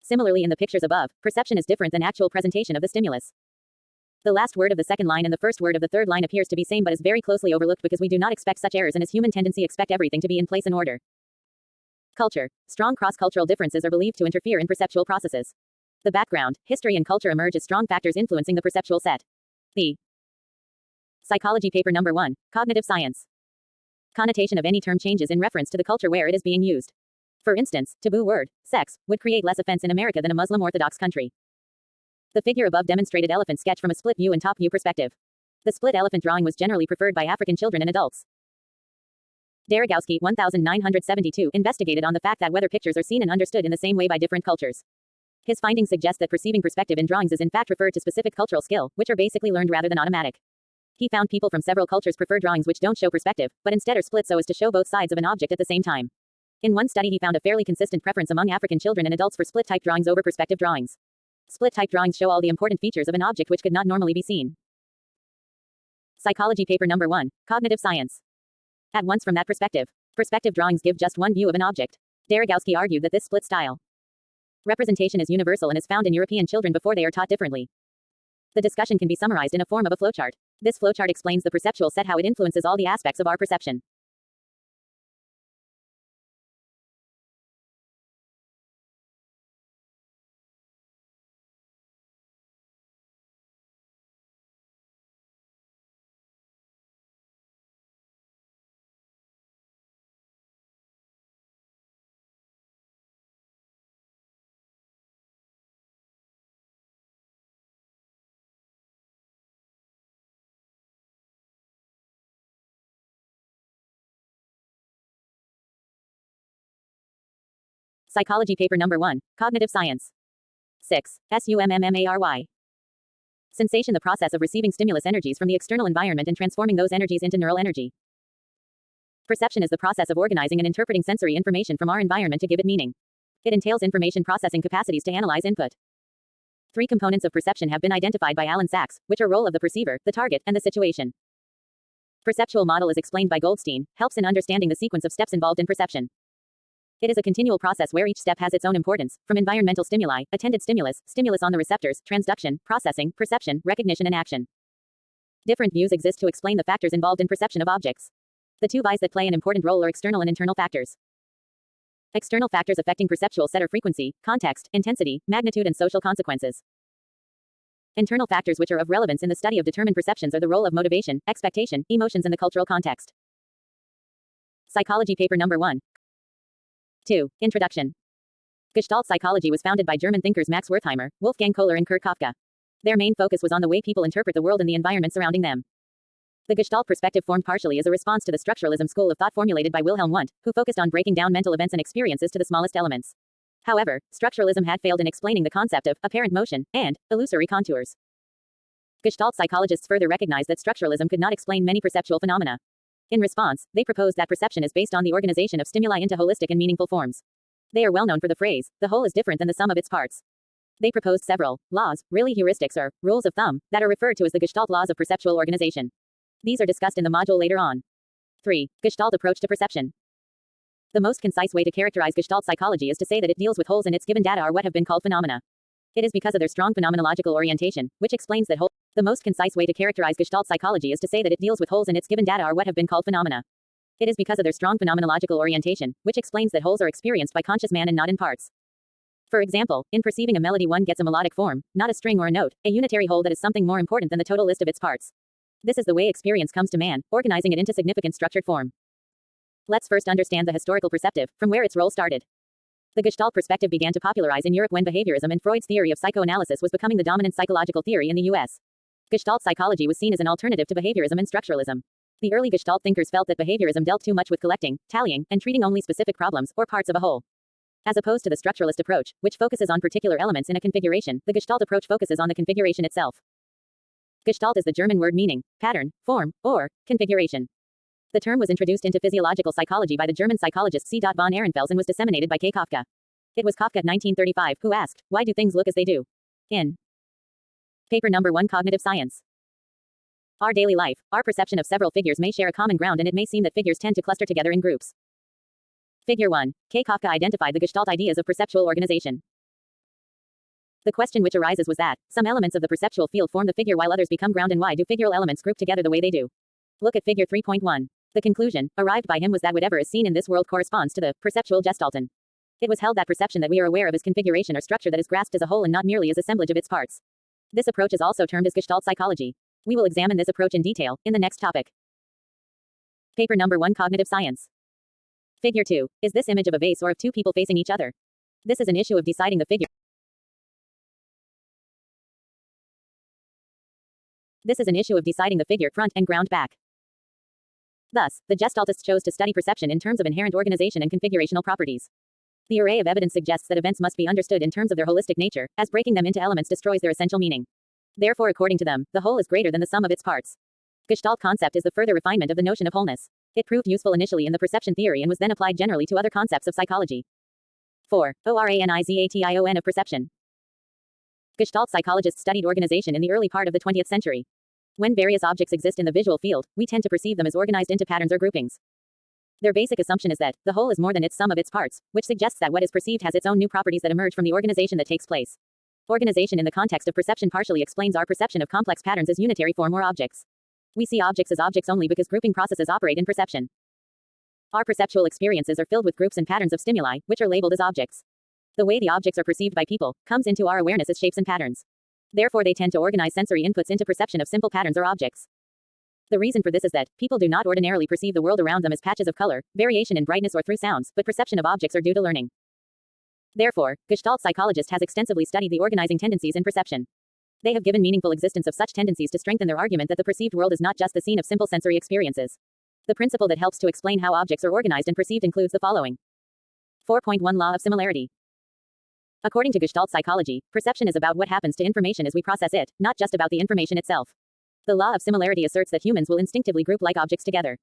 Similarly, in the pictures above, perception is different than actual presentation of the stimulus. The last word of the second line and the first word of the third line appears to be same but is very closely overlooked because we do not expect such errors and as human tendency expect everything to be in place and order. Culture. Strong cross-cultural differences are believed to interfere in perceptual processes. The background, history and culture emerge as strong factors influencing the perceptual set. The Psychology paper number 1, Cognitive Science. Connotation of any term changes in reference to the culture where it is being used. For instance, taboo word, sex, would create less offense in America than a Muslim Orthodox country. The figure above demonstrated elephant sketch from a split view and top view perspective. The split elephant drawing was generally preferred by African children and adults. Daragowski, 1972, investigated on the fact that whether pictures are seen and understood in the same way by different cultures. His findings suggest that perceiving perspective in drawings is in fact referred to specific cultural skill, which are basically learned rather than automatic. He found people from several cultures prefer drawings which don't show perspective, but instead are split so as to show both sides of an object at the same time. In one study he found a fairly consistent preference among African children and adults for split-type drawings over perspective drawings. Split-type drawings show all the important features of an object which could not normally be seen. Psychology paper number 1, Cognitive Science. At once from that perspective. Perspective drawings give just one view of an object. Daragowski argued that this split style representation is universal and is found in European children before they are taught differently. The discussion can be summarized in a form of a flowchart. This flowchart explains the perceptual set, how it influences all the aspects of our perception. Psychology paper number 1, Cognitive Science. 6. SUMMARY. Sensation, the process of receiving stimulus energies from the external environment and transforming those energies into neural energy. Perception is the process of organizing and interpreting sensory information from our environment to give it meaning. It entails information processing capacities to analyze input. 3 components of perception have been identified by Alan Sachs, which are role of the perceiver, the target, and the situation. Perceptual model is explained by Goldstein, helps in understanding the sequence of steps involved in perception. It is a continual process where each step has its own importance, from environmental stimuli, attended stimulus, stimulus on the receptors, transduction, processing, perception, recognition and action. Different views exist to explain the factors involved in perception of objects. The 2 V's that play an important role are external and internal factors. External factors affecting perceptual set are frequency, context, intensity, magnitude and social consequences. Internal factors which are of relevance in the study of determined perceptions are the role of motivation, expectation, emotions and the cultural context. Psychology paper number 1. 2. Introduction. Gestalt psychology was founded by German thinkers Max Wertheimer, Wolfgang Kohler and Kurt Kafka. Their main focus was on the way people interpret the world and the environment surrounding them. The Gestalt perspective formed partially as a response to the structuralism school of thought formulated by Wilhelm Wundt, who focused on breaking down mental events and experiences to the smallest elements. However, structuralism had failed in explaining the concept of apparent motion and illusory contours. Gestalt psychologists further recognized that structuralism could not explain many perceptual phenomena. In response, they proposed that perception is based on the organization of stimuli into holistic and meaningful forms. They are well known for the phrase, the whole is different than the sum of its parts. They proposed several laws, really heuristics or rules of thumb, that are referred to as the Gestalt laws of perceptual organization. These are discussed in the module later on. 3. Gestalt approach to perception. The most concise way to characterize Gestalt psychology is to say that it deals with holes in its given data or what have been called phenomena. It is because of their strong phenomenological orientation, which explains that the most concise way to characterize Gestalt psychology is to say that it deals with holes in its given data or what have been called phenomena. It is because of their strong phenomenological orientation, which explains that holes are experienced by conscious man and not in parts. For example, in perceiving a melody one gets a melodic form, not a string or a note, a unitary whole that is something more important than the total list of its parts. This is the way experience comes to man, organizing it into significant structured form. Let's first understand the historical perceptive, from where its role started. The Gestalt perspective began to popularize in Europe when behaviorism and Freud's theory of psychoanalysis was becoming the dominant psychological theory in the US. Gestalt psychology was seen as an alternative to behaviorism and structuralism. The early Gestalt thinkers felt that behaviorism dealt too much with collecting, tallying, and treating only specific problems or parts of a whole. As opposed to the structuralist approach, which focuses on particular elements in a configuration, the Gestalt approach focuses on the configuration itself. Gestalt is the German word meaning pattern, form, or configuration. The term was introduced into physiological psychology by the German psychologist C. von Ehrenfels and was disseminated by K. Kafka. It was Kafka, 1935, who asked, "Why do things look as they do?" In paper number 1, Cognitive Science. Our daily life, our perception of several figures may share a common ground, and it may seem that figures tend to cluster together in groups. Figure 1. K. Kafka identified the Gestalt ideas of perceptual organization. The question which arises was that some elements of the perceptual field form the figure while others become ground, and why do figural elements group together the way they do? Look at figure 3.1. The conclusion, arrived by him, was that whatever is seen in this world corresponds to the perceptual gestalten. It was held that perception that we are aware of is configuration or structure that is grasped as a whole and not merely as assemblage of its parts. This approach is also termed as Gestalt psychology. We will examine this approach in detail in the next topic. Paper number 1, Cognitive Science. Figure 2. Is this image of a vase or of two people facing each other? This is an issue of deciding the figure. This is an issue of deciding the figure front and ground back. Thus, the Gestaltists chose to study perception in terms of inherent organization and configurational properties. The array of evidence suggests that events must be understood in terms of their holistic nature, as breaking them into elements destroys their essential meaning. Therefore, according to them, the whole is greater than the sum of its parts. Gestalt concept is the further refinement of the notion of wholeness. It proved useful initially in the perception theory and was then applied generally to other concepts of psychology. 4. Organization of perception. Gestalt psychologists studied organization in the early part of the 20th century. When various objects exist in the visual field, we tend to perceive them as organized into patterns or groupings. Their basic assumption is that the whole is more than its sum of its parts, which suggests that what is perceived has its own new properties that emerge from the organization that takes place. Organization in the context of perception partially explains our perception of complex patterns as unitary form or objects. We see objects as objects only because grouping processes operate in perception. Our perceptual experiences are filled with groups and patterns of stimuli, which are labeled as objects. The way the objects are perceived by people comes into our awareness as shapes and patterns. Therefore, they tend to organize sensory inputs into perception of simple patterns or objects. The reason for this is that people do not ordinarily perceive the world around them as patches of color, variation in brightness, or through sounds, but perception of objects are due to learning. Therefore, Gestalt psychologist has extensively studied the organizing tendencies in perception. They have given meaningful existence of such tendencies to strengthen their argument that the perceived world is not just the scene of simple sensory experiences. The principle that helps to explain how objects are organized and perceived includes the following. 4.1 Law of similarity. According to Gestalt psychology, perception is about what happens to information as we process it, not just about the information itself. The law of similarity asserts that humans will instinctively group like objects together.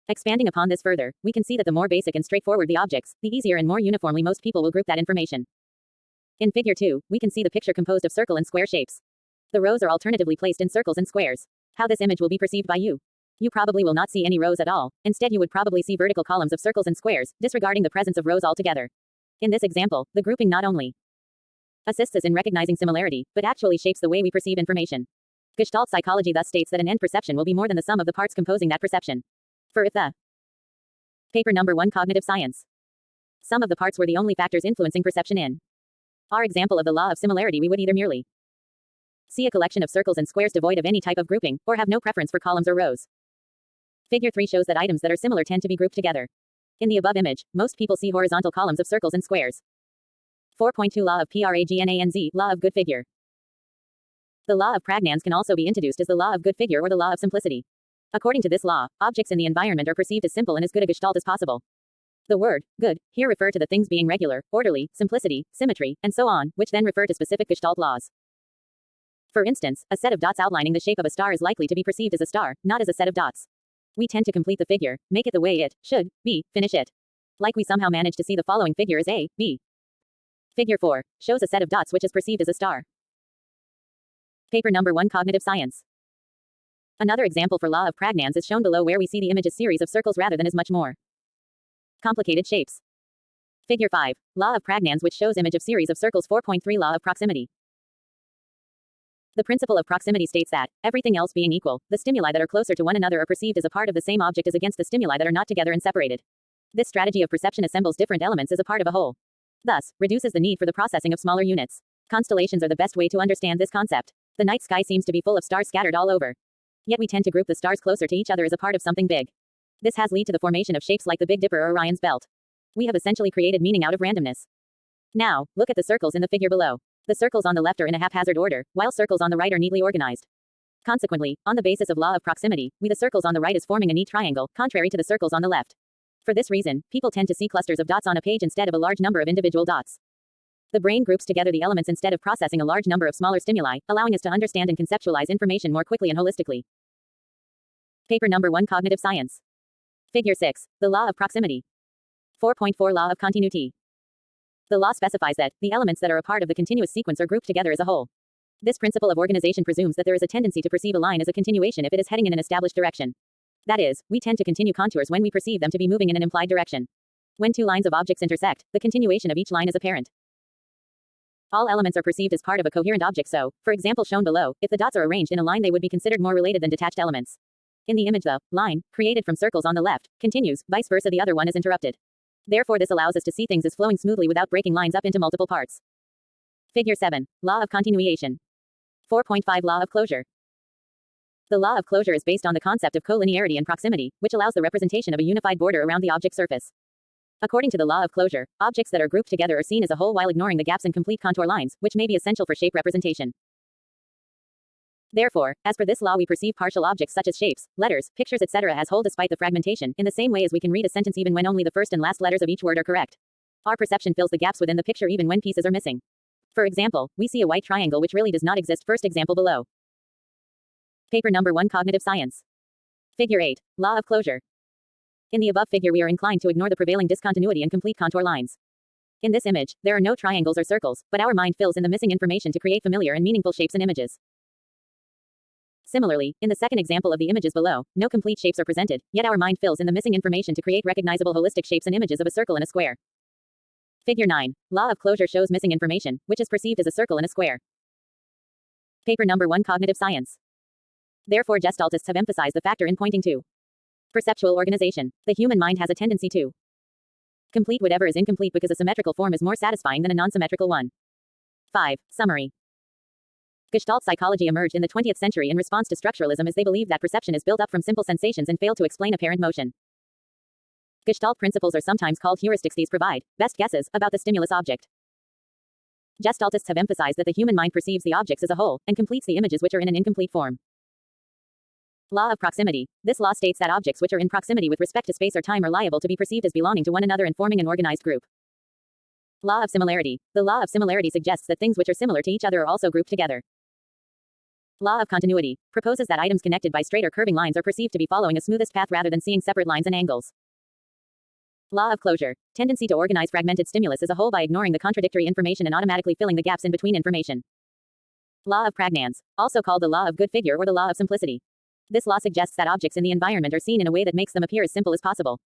Expanding upon this further, we can see that the more basic and straightforward the objects, the easier and more uniformly most people will group that information. In Figure 2, we can see the picture composed of circle and square shapes. The rows are alternatively placed in circles and squares. How this image will be perceived by you? You probably will not see any rows at all. Instead, you would probably see vertical columns of circles and squares, disregarding the presence of rows altogether. In this example, the grouping not only assists us in recognizing similarity, but actually shapes the way we perceive information. Gestalt psychology thus states that an end perception will be more than the sum of the parts composing that perception. For if the Paper number 1 Cognitive Science. Sum of the parts were the only factors influencing perception in our example of the law of similarity, we would either merely see a collection of circles and squares devoid of any type of grouping, or have no preference for columns or rows. Figure 3 shows that items that are similar tend to be grouped together. In the above image, most people see horizontal columns of circles and squares. 4.2 Law of Pragnanz, Law of Good Figure. The law of Pragnanz can also be introduced as the law of good figure or the law of simplicity. According to this law, objects in the environment are perceived as simple and as good a gestalt as possible. The word good here refer to the things being regular, orderly, simplicity, symmetry, and so on, which then refer to specific gestalt laws. For instance, a set of dots outlining the shape of a star is likely to be perceived as a star, not as a set of dots. We tend to complete the figure, make it the way it should be, finish it. Like we somehow manage to see the following figure as A, B. Figure 4 shows a set of dots which is perceived as a star. Paper number 1 Cognitive Science. Another example for law of Pragnanz is shown below, where we see the image as series of circles rather than as much more complicated shapes. Figure 5, Law of Pragnanz, which shows image of series of circles. 4.3 Law of Proximity. The principle of proximity states that, everything else being equal, the stimuli that are closer to one another are perceived as a part of the same object as against the stimuli that are not together and separated. This strategy of perception assembles different elements as a part of a whole. Thus, reduces the need for the processing of smaller units. Constellations are the best way to understand this concept. The night sky seems to be full of stars scattered all over. Yet we tend to group the stars closer to each other as a part of something big. This has led to the formation of shapes like the Big Dipper or Orion's belt. We have essentially created meaning out of randomness. Now, look at the circles in the figure below. The circles on the left are in a haphazard order, while circles on the right are neatly organized. Consequently, on the basis of law of proximity, we the circles on the right is forming a neat triangle, contrary to the circles on the left. For this reason, people tend to see clusters of dots on a page instead of a large number of individual dots. The brain groups together the elements instead of processing a large number of smaller stimuli, allowing us to understand and conceptualize information more quickly and holistically. Paper number 1 Cognitive Science. Figure 6, the law of proximity. 4.4 Law of Continuity. The law specifies that the elements that are a part of the continuous sequence are grouped together as a whole. This principle of organization presumes that there is a tendency to perceive a line as a continuation if it is heading in an established direction. That is, we tend to continue contours when we perceive them to be moving in an implied direction. When two lines of objects intersect, the continuation of each line is apparent. All elements are perceived as part of a coherent object, so, for example shown below, if the dots are arranged in a line they would be considered more related than detached elements. In the image the line, created from circles on the left, continues, vice versa the other one is interrupted. Therefore this allows us to see things as flowing smoothly without breaking lines up into multiple parts. Figure 7, Law of Continuation. 4.5 Law of Closure. The law of closure is based on the concept of collinearity and proximity, which allows the representation of a unified border around the object surface. According to the law of closure, objects that are grouped together are seen as a whole while ignoring the gaps and complete contour lines, which may be essential for shape representation. Therefore, as per this law, we perceive partial objects such as shapes, letters, pictures, etc. as whole despite the fragmentation, in the same way as we can read a sentence even when only the first and last letters of each word are correct. Our perception fills the gaps within the picture even when pieces are missing. For example, we see a white triangle which really does not exist. First example below. Paper number 1, Cognitive Science. Figure 8. Law of closure. In the above figure, we are inclined to ignore the prevailing discontinuity and complete contour lines. In this image, there are no triangles or circles, but our mind fills in the missing information to create familiar and meaningful shapes and images. Similarly, in the second example of the images below, no complete shapes are presented, yet our mind fills in the missing information to create recognizable holistic shapes and images of a circle and a square. Figure 9. Law of closure shows missing information, which is perceived as a circle and a square. Paper number 1, Cognitive Science. Therefore, Gestaltists have emphasized the factor in pointing to perceptual organization. The human mind has a tendency to complete whatever is incomplete because a symmetrical form is more satisfying than a non-symmetrical one. 5. Summary. Gestalt psychology emerged in the 20th century in response to structuralism as they believed that perception is built up from simple sensations and failed to explain apparent motion. Gestalt principles are sometimes called heuristics. These provide best guesses about the stimulus object. Gestaltists have emphasized that the human mind perceives the objects as a whole and completes the images which are in an incomplete form. Law of proximity. This law states that objects which are in proximity with respect to space or time are liable to be perceived as belonging to one another and forming an organized group. Law of similarity. The law of similarity suggests that things which are similar to each other are also grouped together. Law of continuity proposes that items connected by straight or curving lines are perceived to be following a smoothest path rather than seeing separate lines and angles. Law of closure. Tendency to organize fragmented stimulus as a whole by ignoring the contradictory information and automatically filling the gaps in between information. Law of Pragnanz, also called the law of good figure or the law of simplicity. This law suggests that objects in the environment are seen in a way that makes them appear as simple as possible.